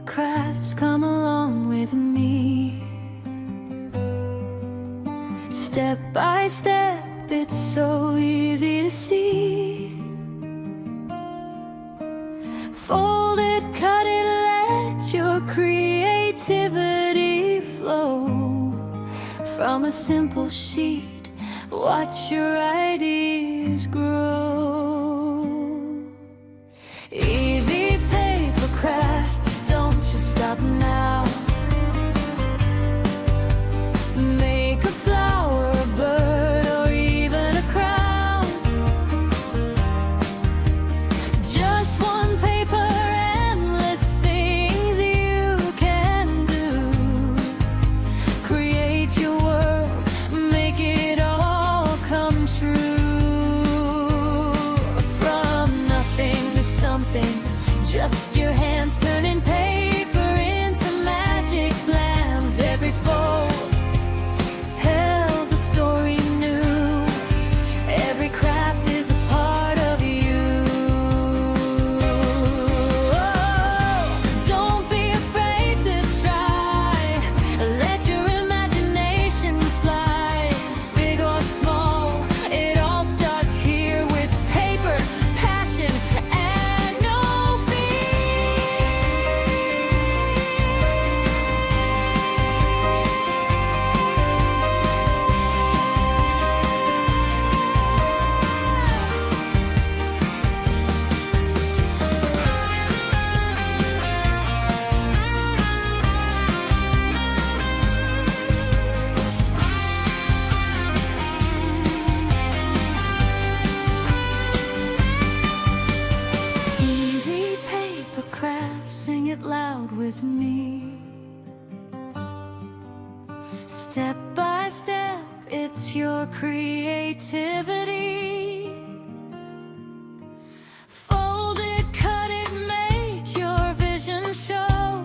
crafts, come along with me. Step by step, it's so easy to see. Fold it, cut it, let your creativity flow. From a simple sheet, watch your ideas grow. Easy paper crafts, don't you stop now. Make a flower, a bird, or even a crown. Just one paper, endless things you can do. Create your world, make it all come true. From nothing to something, just your hands turning paper into magic plans. Every fold tells a story new. Every craft is a part of you. Oh, don't be afraid to try. Let your imagination fly. Big or small, it all starts here with paper, passion, and no easy paper craft, sing it loud with me. Step by step, it's your creativity. Fold it, cut it, make your vision show.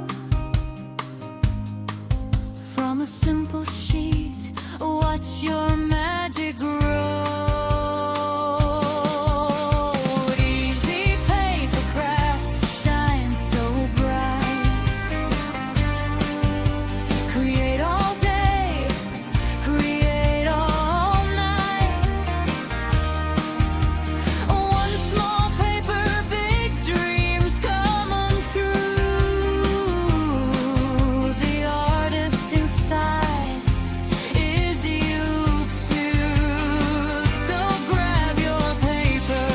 From a simple sheet, watch your magic grow. Easy paper crafts shine so bright. Create all day, create all night. One small paper, big dreams come untrue. The artist inside is you too. So grab your paper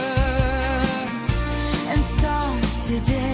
and start today.